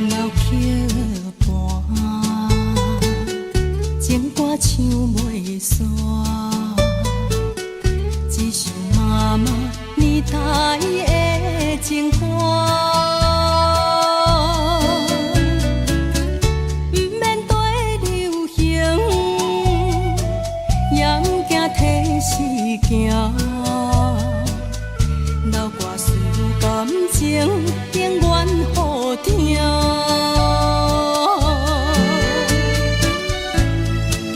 老桥畔，情歌唱袂煞，只想妈妈年代的情歌。行，留歌词感情永远好听。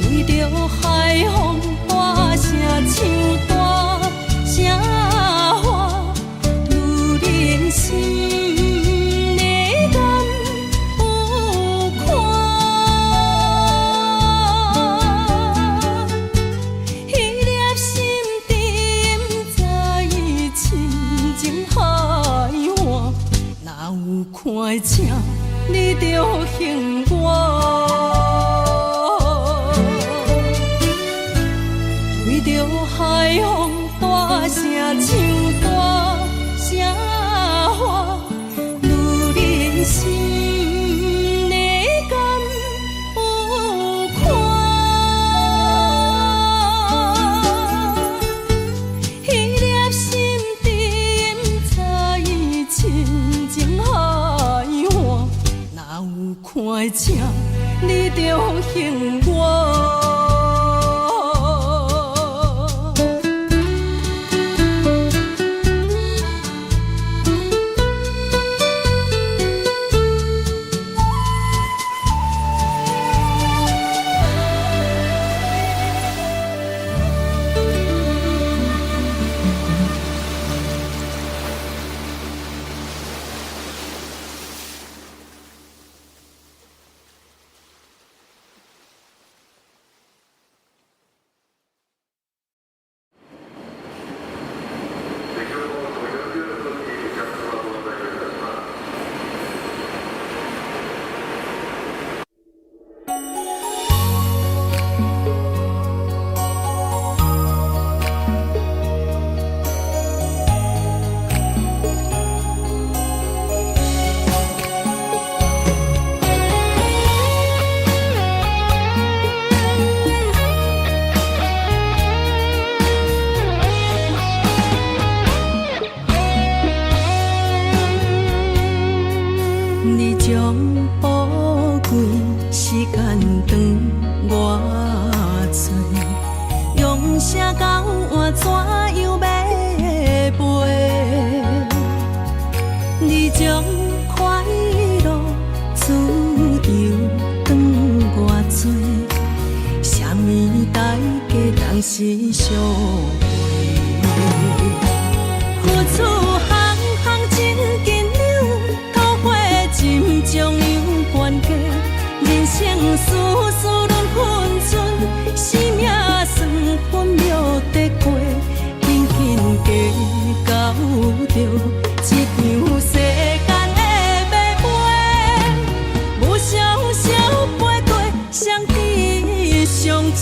对着海风大声唱大声话，女人心内敢有看？迄粒心哪有看正，你着恨我？对着海风大声唱大声话，女人心内敢有看？迄粒心甜早已深情海岸，哪有看正，你着恨我？你将宝贵时间长我多，用声交换怎样要陪？你将快乐自由长我多，啥物代价当时相陪？付出行行真紧张，透过真将有关系，人生事事轮分寸，生命算分秒得过，紧紧加到着一场世间的马背，无常少飞过，相知上多。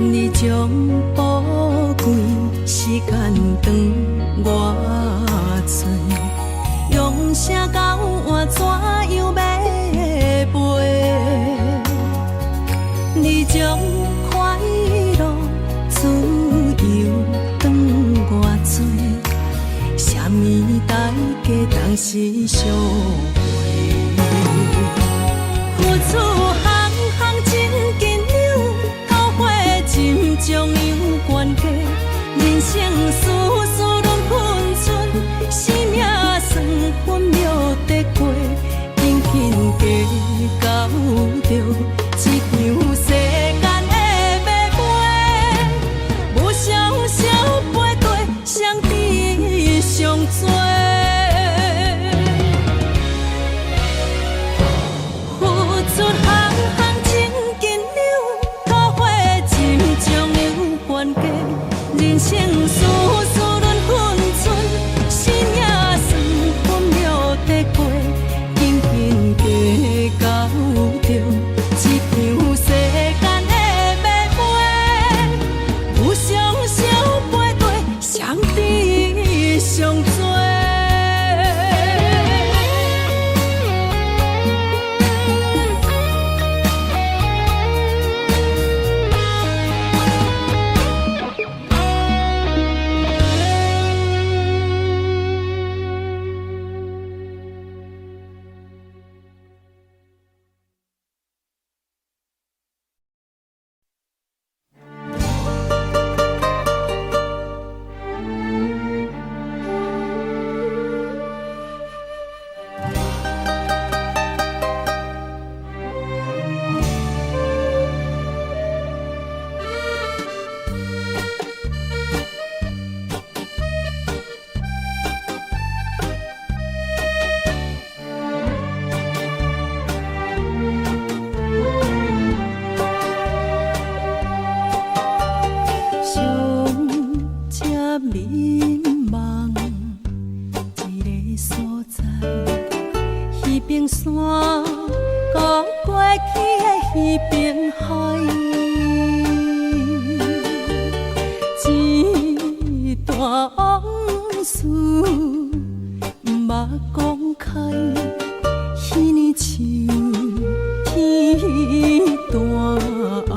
你将宝贵时间长我多，用声交换怎样要陪？你将快乐自由长我多，啥物代价当时相陪？付出行行真紧张，透过真将有关系，人生事事轮分寸，生命算分秒得过，紧紧加到着彼边海，一段往事毋捌讲开，彼年像天大爱，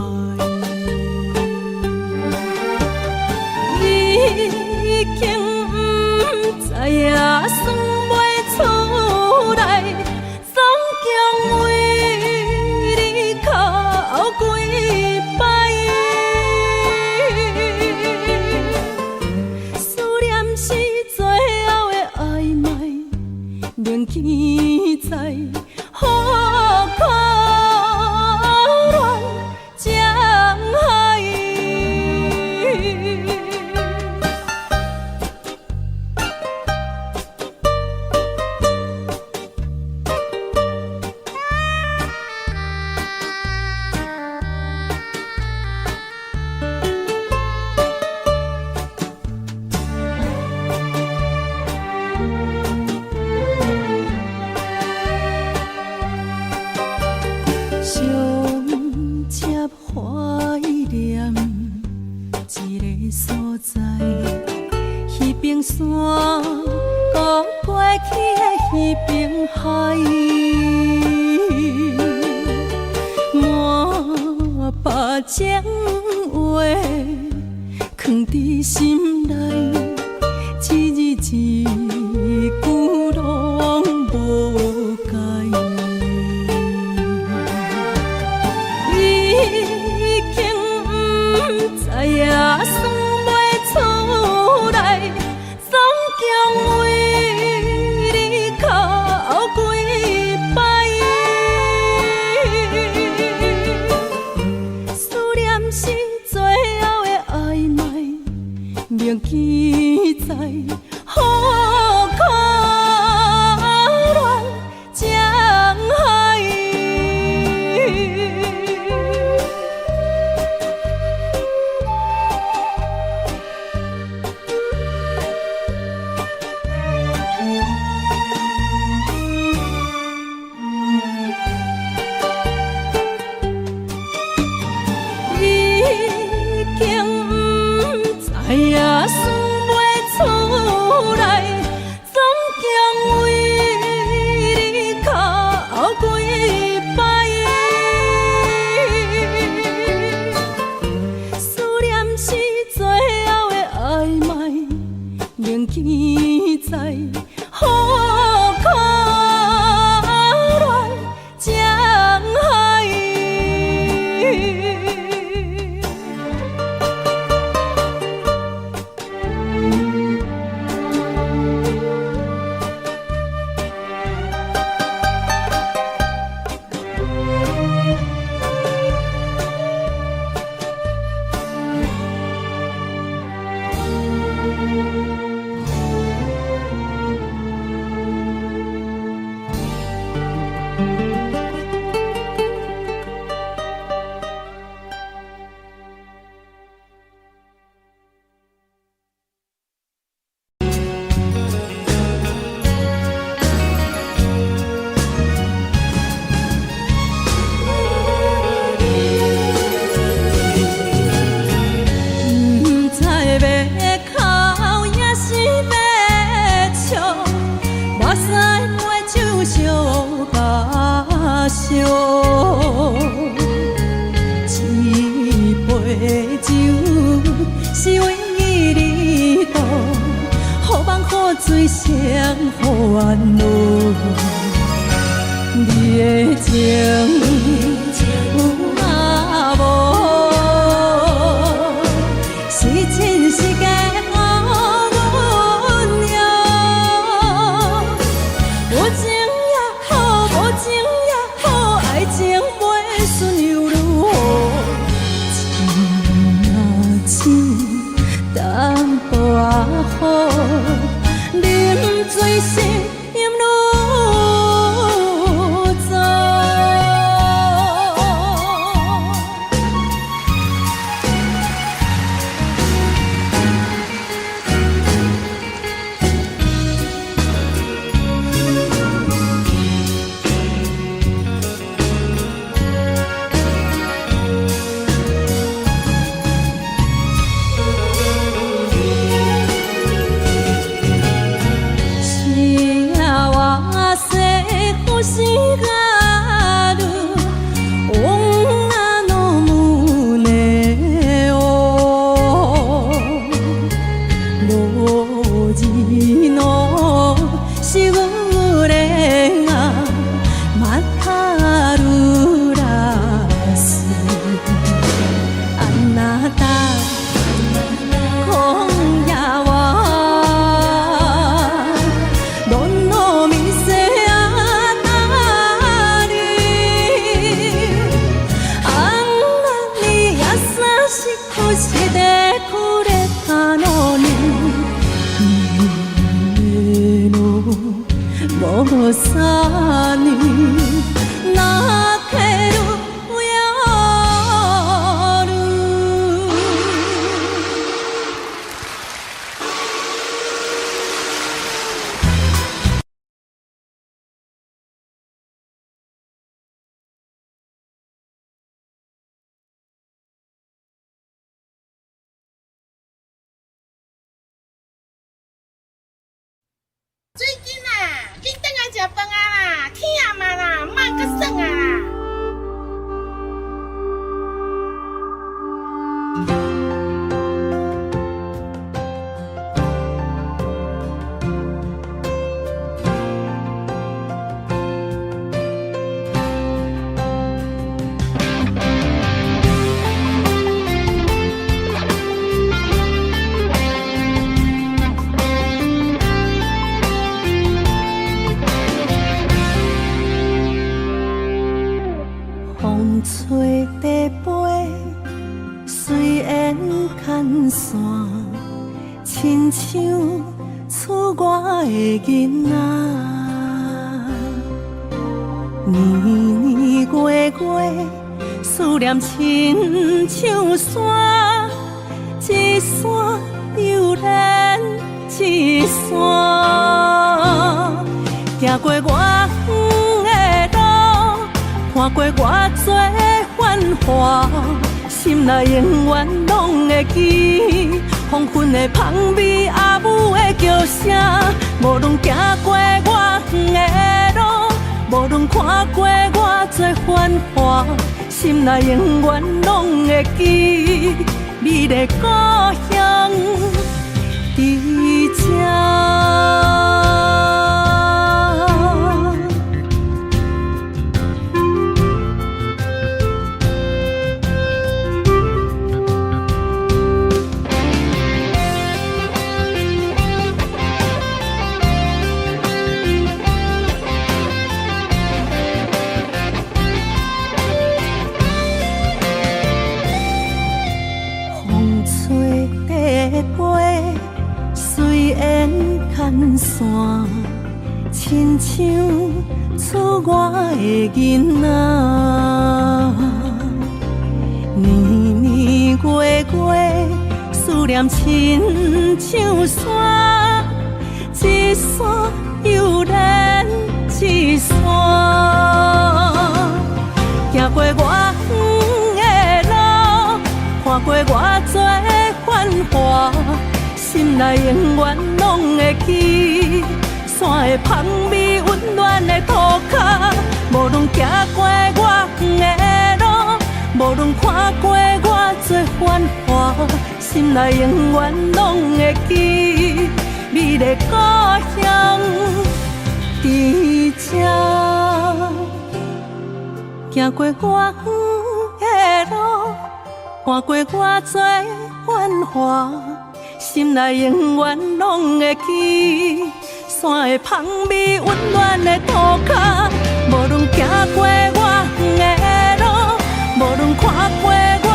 已经不知影算袂出来，总共为你哭几摆，思念是最后的暧昧，铭记在好可恋江海。相接怀念一个所在，彼边山，搁过去的彼边海，满把情话藏伫心内，一字一句拢无改。已经不知影算袂出来，总共为你哭几摆，思念是最后的暧昧，铭记在好可恋江海。已经不知影算袂出来，总共为你哭几摆，思念是最后的暧昧，铭记在好可恋江海。一杯酒是为你倒，好梦好醉谁好怨恼？你的情有啊无？是真是假？啉醉心音愈重。地飞，虽然牵线，亲像厝外的囡仔。年年月月，思念亲像山，一山又连一山，行过我远的路，看过偌多繁华，心内永远拢会记黄昏的香味，阿母的叫声。无论行过我远的路，无论看过偌多繁华，心内永远拢会记你的故乡伫这。虽然牵线，亲像厝外的囡仔，年年月月，思念亲像山，一山又连一山，行过我远的路，看过偌多繁华，心内永远拢会记山的香味，温暖的土脚。无论行过我远的路，无论看过偌多繁华，心内永远拢会记你的故乡伫这。行过我远的路，看过偌多繁华，心内永远拢会记山的香味，温暖的土脚。无论行过我远的路，无论看过偌多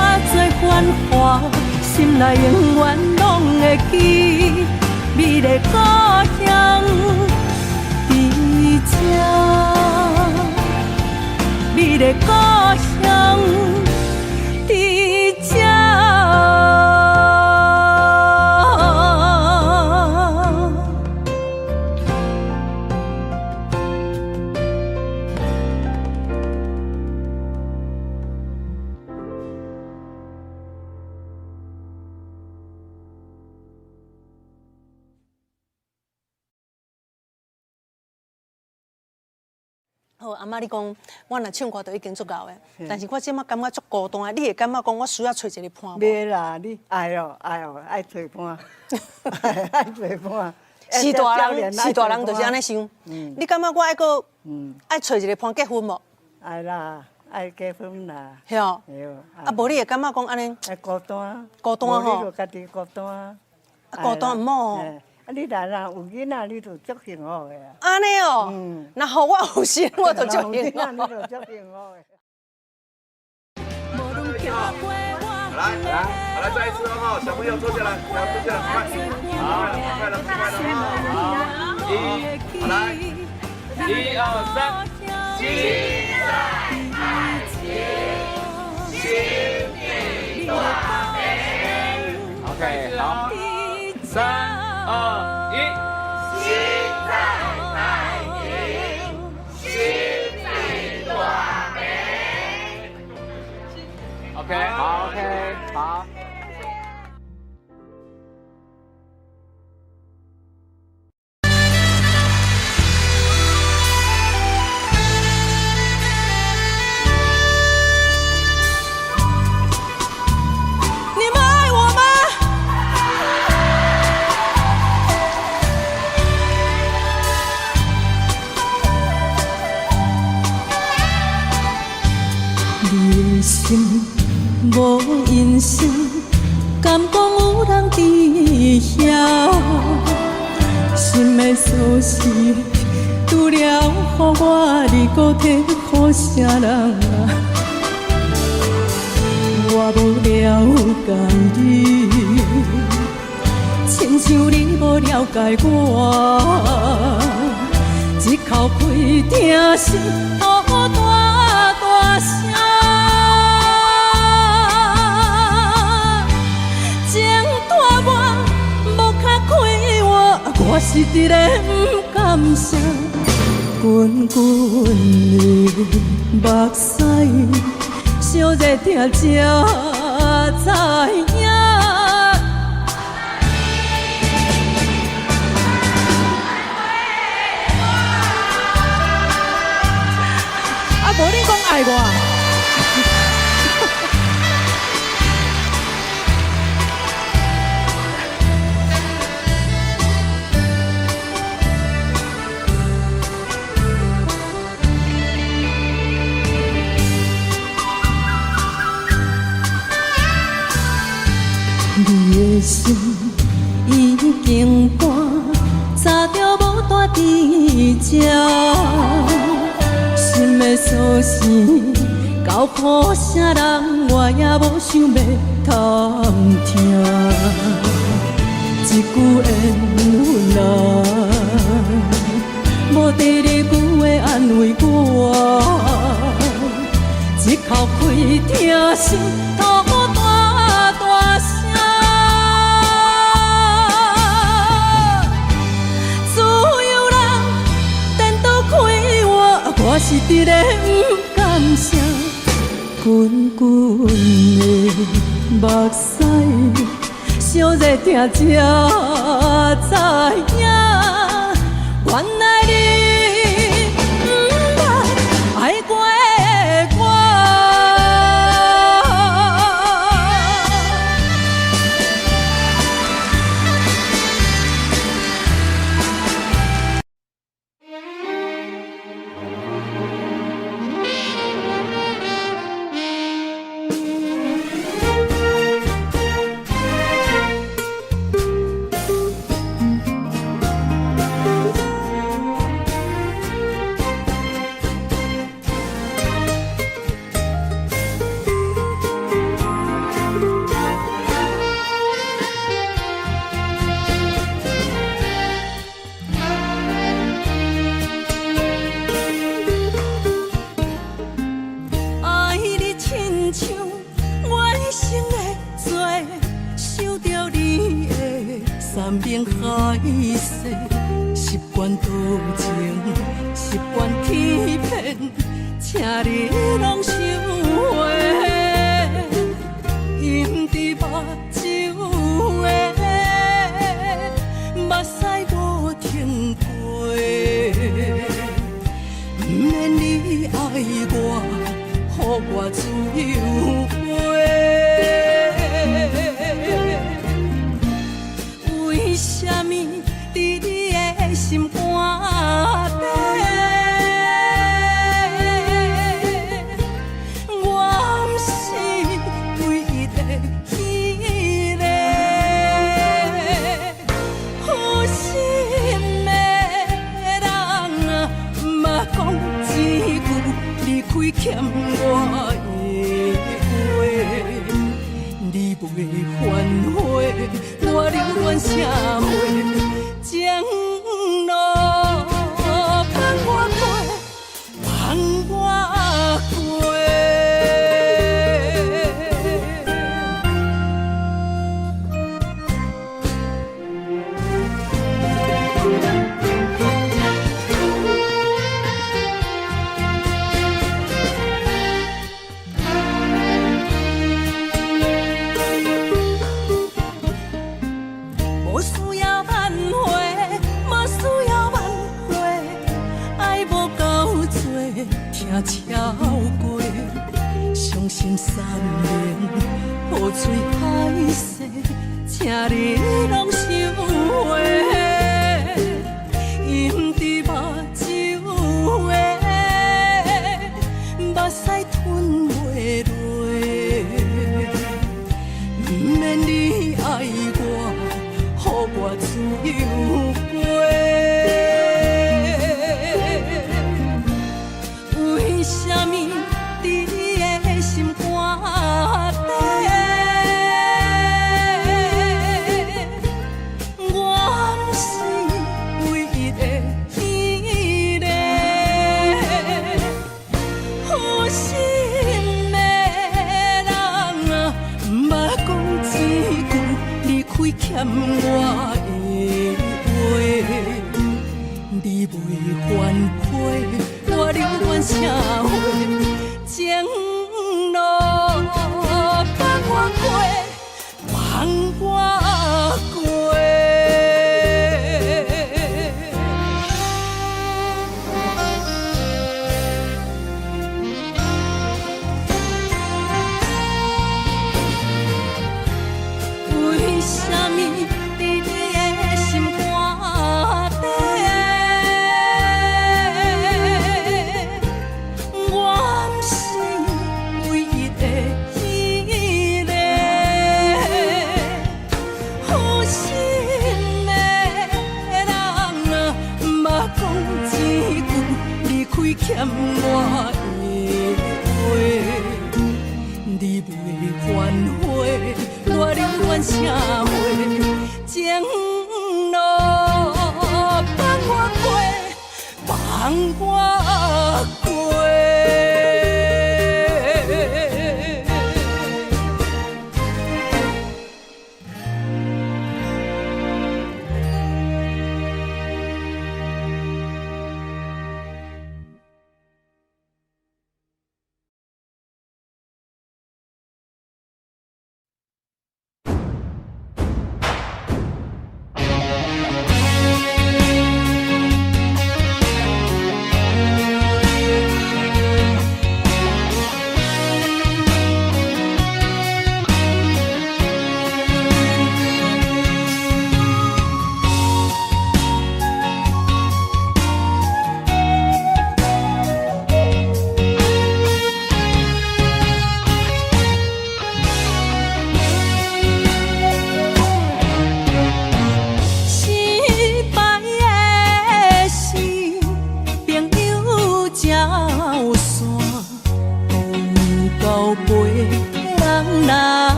繁华，心内永远拢会记你的故乡伫这，你的故乡伫这。好，阿妈，你讲我若唱歌就已经足够的，但是我即马感觉足孤单，你会感觉讲我需要找一个伴无？袂啦，你爱找伴，爱找伴。是大人就是安尼想。你感觉我爱个爱找一个伴结婚无？爱啦，爱结婚啦。是哦。啊，无你会感觉讲安尼？爱孤单。孤单吼。你就家己孤单。啊，孤单唔好。啊，你若有囡仔，你就足幸福的啊。安尼哦。那好，我有心，我就足幸福。你就足幸福的。来，再一次哦，小朋友坐下来，坐下来，快了，好，好来，1、2、3，心在爱情，心地大美。OK， 好，3、2、1，心在爱情，心地大美。OK， 好 ，OK， 好。心无因声，敢讲有人知晓？心的锁匙，除了予我，你搁摕予啥人啊？无了解你，亲像你无了解我。一口气听心呼大大声，情拖我无卡开我是一个不甘心。滚滚的目屎，烧热疼才知影。无你讲爱我，你的心已经搬，早就无带伫这。心的锁匙交予啥人，我也无想要探听。一句缘分啊，无第二句话安慰我。一口气听心吐大大声，自由人颠倒开我是一个不甘心。滚滚的目屎，烧热疼才知影，原来你不捌爱过的我。山盟海誓，习惯多情，习惯欺骗，请你拢收回。饮伫目睭的目屎无停过，不免你爱我，予我自由飞。为什么伫你的心肝底，我不是唯一的迄个负心的人啊？嘛讲一句离开欠我的话，你不会反悔。我留恋社会，情路盼我过，盼我过。无需要挽回，无需要挽回，爱无够多，听超过，伤心3年，雨水海誓，请你拢收回。饮伫目睭的目屎吞袂落，不免你爱我，予我自由飞。为什么伫你的心肝底，我的话，你袂反悔，我留恋社会情路放我过，放我过。为什么伫你的心肝底，我不是唯一的迄个？负心的人啊，莫讲一句离开欠我的话，你袂反悔。我留恋社会情路，放我过，放我过。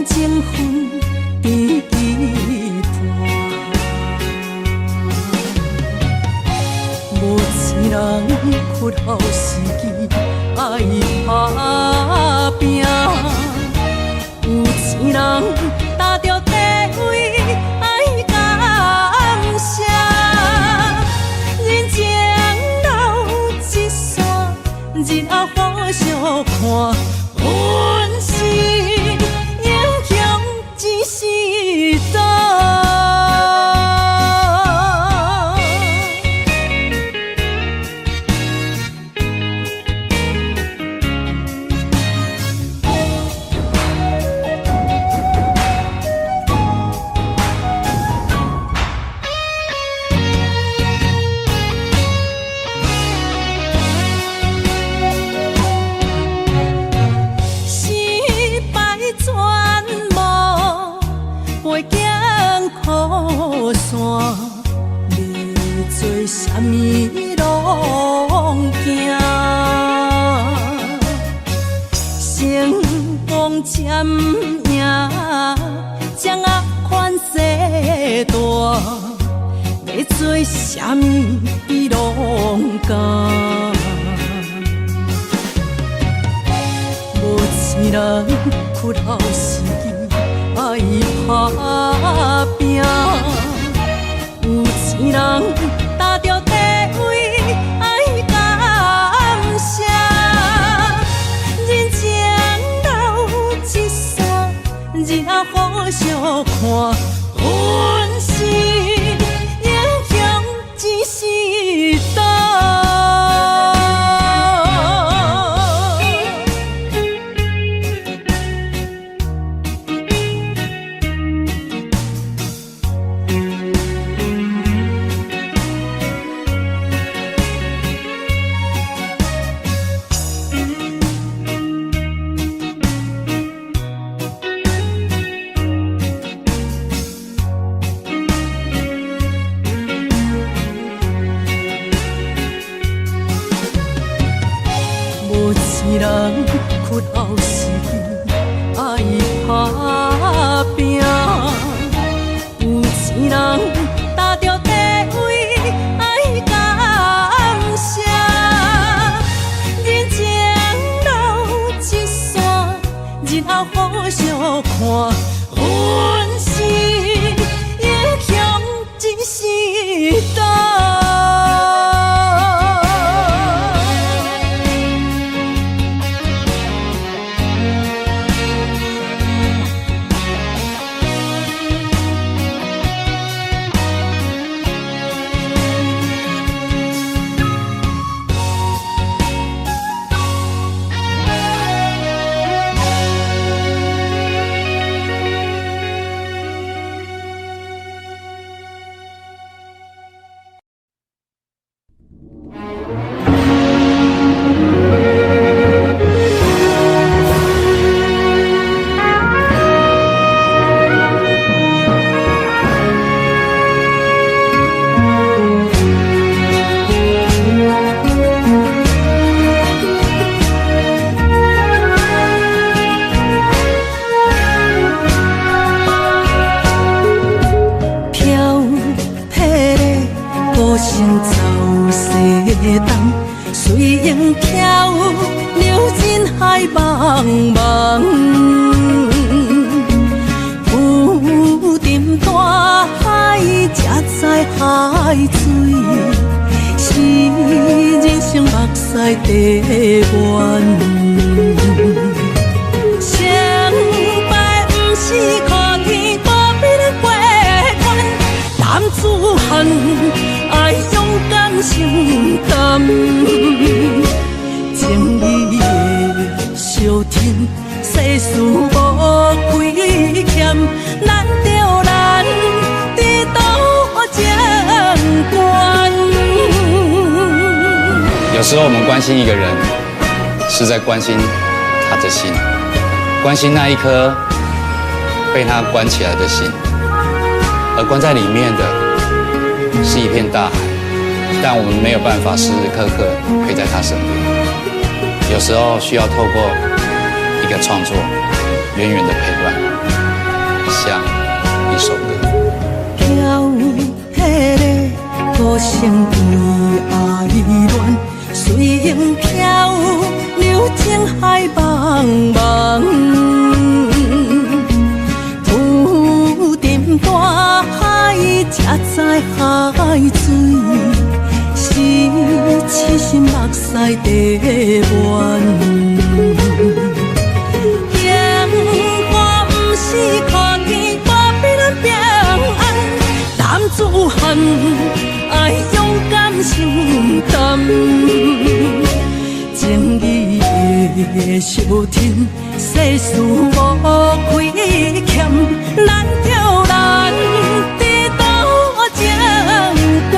情分第一段，无钱人屈后时机爱打拼，有钱人踏着地位爱感谢，人情留一线，日后互相看。 阮是英雄，只是早。你做啥物拢惊，成功占赢，掌握权势大，要做啥物拢敢。无钱人屈后时机爱打拼。 有钱人踏着地位爱感谢，人情留一线，日后互相看。阮是英雄，只是早。 人屈后时机爱打拼，有钱人踏着地位爱茫茫，浮沉大海，才知海水是人生目屎地缘。成败不是靠天保庇的过关，男子汉爱勇敢承担。情义的小天，世事无亏欠，难着咱伫倒情关。有时候我们关心一个人，是在关心他的心，关心那一颗被他关起来的心，而关在里面的是一片大海，但我们没有办法时时刻刻陪在他身边。有时候需要透过一个创作，远远的陪伴，像一首歌。飘迄个孤城为爱恋，随影飘，流情海茫茫。浮沉大海，才知海水是痴心目屎地缘。幸福不是靠天保庇咱平安，男子汉爱勇敢承担。情义的小天，世事无亏欠，难着咱伫倒情关。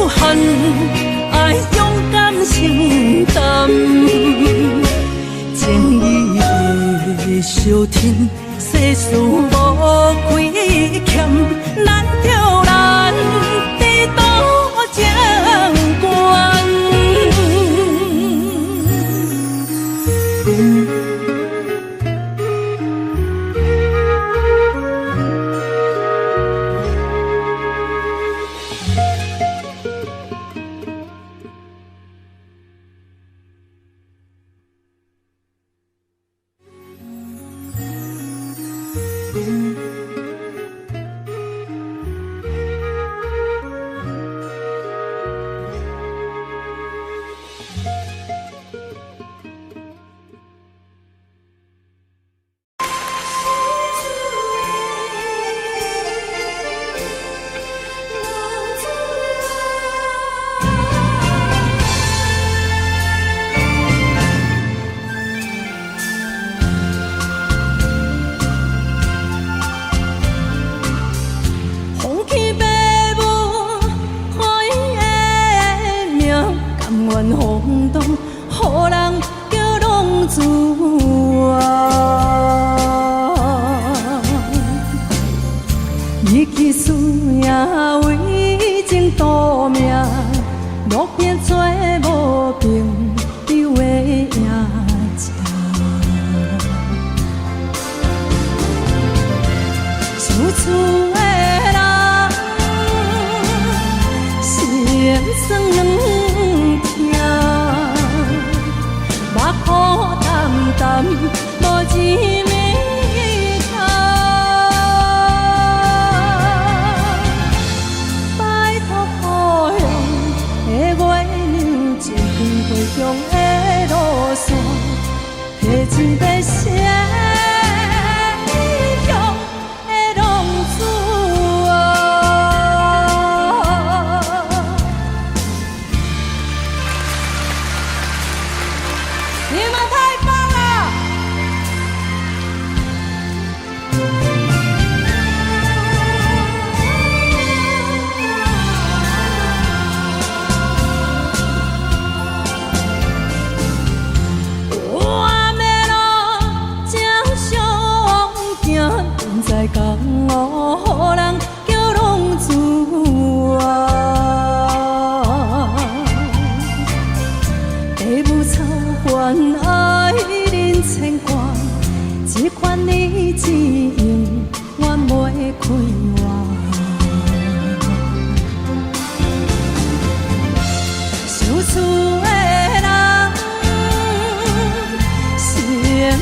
汉爱勇敢承担，情义的小天，世事无亏欠，难着咱伫倒情关。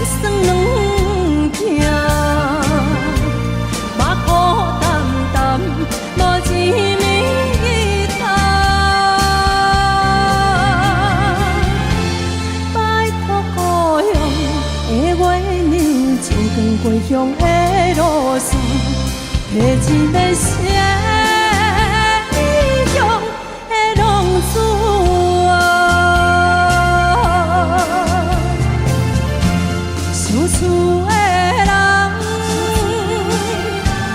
酸软疼，目苦淡淡，无滋味通。拜托故乡的月亮，照光归乡的路线，提一个声。 相思的人，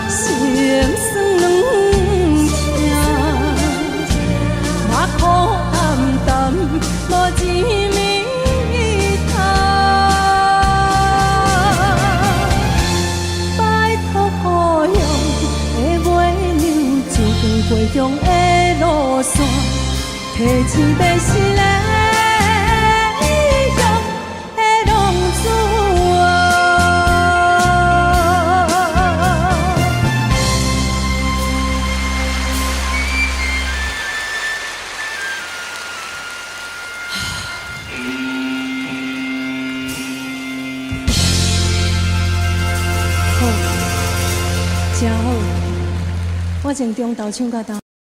心酸软疼，目苦淡淡，无滋味通。拜托故乡的月亮，照光归乡的路线，提一个心的。 真好，我从中昼唱到头。